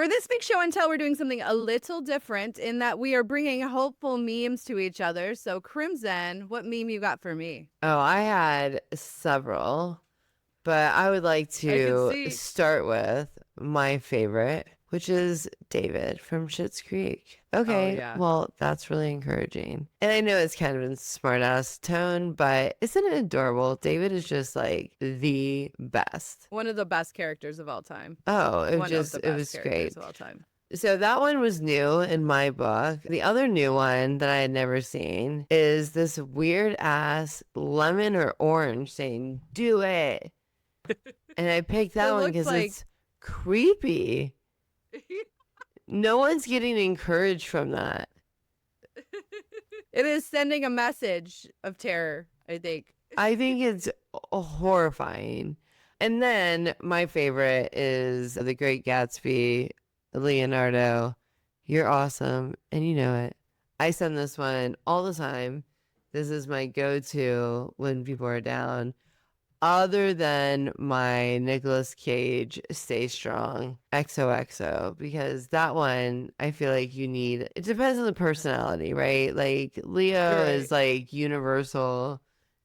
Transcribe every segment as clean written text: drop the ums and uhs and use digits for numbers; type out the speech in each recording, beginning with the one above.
For this big show and tell, we're doing something a little different in that we are bringing hopeful memes to each other. So, Crimson, what meme you got for me? Oh, I had several, but I would like I can to see. start with my favorite, which is David from Schitt's Creek. Oh, Okay, yeah. well, that's really encouraging. And I know it's kind of in smart ass tone, but isn't it adorable? David is just like the best. One of the best characters of all time. Oh, One of the it best was characters great. of all time. So that one was new in my book. The other new one that I had never seen is this weird ass lemon or orange saying, "Do it." And I picked that It one looks because like. it's creepy. No one's getting encouraged from that. It is sending a message of terror, I think. I think it's horrifying. And then my favorite is The Great Gatsby, Leonardo. You're awesome, and you know it. I send this one all the time. This is my go-to when people are down. Other than my Nicolas Cage Stay Strong XOXO, because that one I feel like you need, it depends on the personality, right? Like Leo is like universal.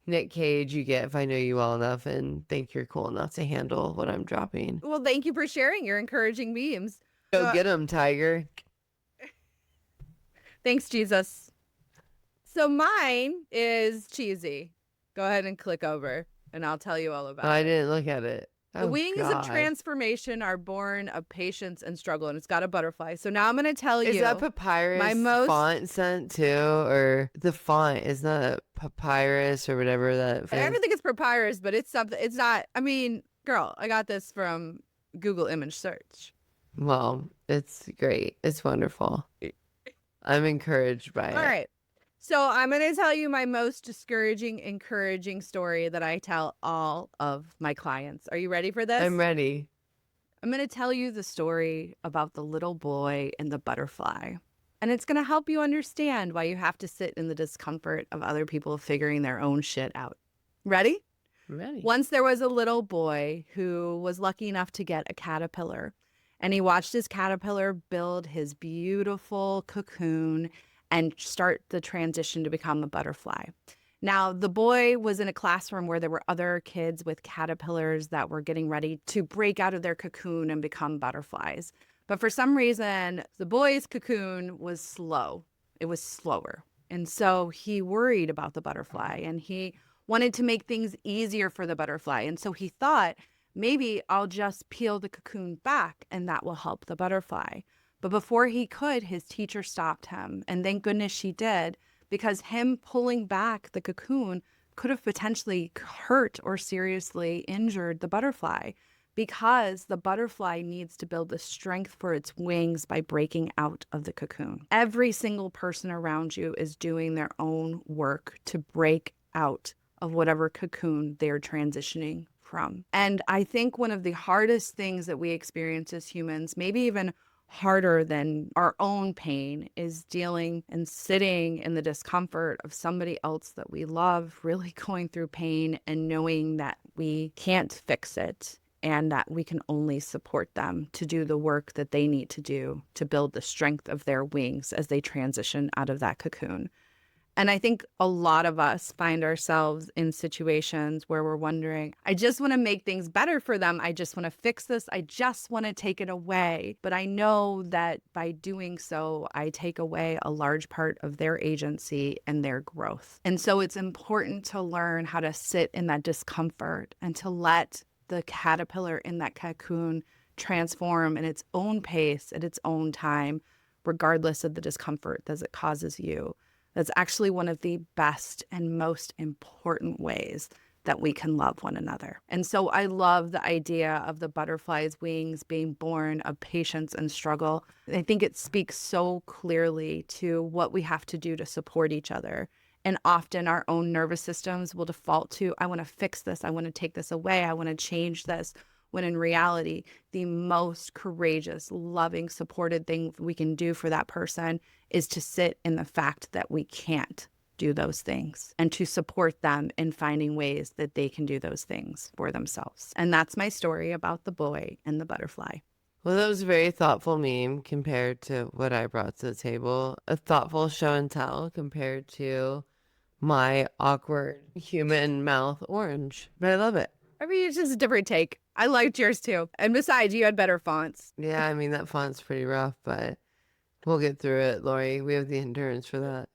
Nick Cage, you get if I know you well enough and think you're cool enough to handle what I'm dropping. Well, thank you for sharing your encouraging memes. Go So, get him, Tiger. thanks, Jesus. So mine is cheesy. Go ahead and click over, and I'll tell you all about I it. didn't look at it. The Oh, wings God. of transformation are born of patience and struggle, and it's got a butterfly. So now I'm going to tell you. Is that papyrus my most font scent too? Or the font is not papyrus or whatever that I don't think it's papyrus, but it's something. It's not. I mean, girl, I got this from Google image search. Well, it's great. It's wonderful. I'm encouraged by it. All right. So I'm going to tell you my most discouraging, encouraging story that I tell all of my clients. Are you ready for this? I'm ready. I'm going to tell you the story about the little boy and the butterfly. And it's going to help you understand why you have to sit in the discomfort of other people figuring their own shit out. Ready? Ready. Once there was a little boy who was lucky enough to get a caterpillar, and he watched his caterpillar build his beautiful cocoon and start the transition to become a butterfly. Now, the boy was in a classroom where there were other kids with caterpillars that were getting ready to break out of their cocoon and become butterflies. But for some reason, the boy's cocoon was slow. It was slower. And so he worried about the butterfly, and he wanted to make things easier for the butterfly. And so he thought, maybe I'll just peel the cocoon back and that will help the butterfly. But before he could, his teacher stopped him. And thank goodness she did, because him pulling back the cocoon could have potentially hurt or seriously injured the butterfly, because the butterfly needs to build the strength for its wings by breaking out of the cocoon. Every single person around you is doing their own work to break out of whatever cocoon they're transitioning from. And I think one of the hardest things that we experience as humans, maybe even harder than our own pain, is dealing and sitting in the discomfort of somebody else that we love really going through pain and knowing that we can't fix it and that we can only support them to do the work that they need to do to build the strength of their wings as they transition out of that cocoon. And I think a lot of us find ourselves in situations where we're wondering, I just want to make things better for them. I just want to fix this. I just want to take it away. But I know that by doing so, I take away a large part of their agency and their growth. And so it's important to learn how to sit in that discomfort and to let the caterpillar in that cocoon transform in its own pace at its own time, regardless of the discomfort that it causes you. That's actually one of the best and most important ways that we can love one another. And so I love the idea of the butterfly's wings being born of patience and struggle. I think it speaks so clearly to what we have to do to support each other. And often our own nervous systems will default to, I want to fix this, I want to take this away, I want to change this. When in reality, the most courageous, loving, supported thing we can do for that person is to sit in the fact that we can't do those things and to support them in finding ways that they can do those things for themselves. And that's my story about the boy and the butterfly. Well, that was a very thoughtful meme compared to what I brought to the table. A thoughtful show and tell compared to my awkward human mouth orange. But I love it. I mean, it's just a different take. I liked yours too. And besides, you had better fonts. Yeah, I mean, that font's pretty rough, but we'll get through it, Lori. We have the endurance for that.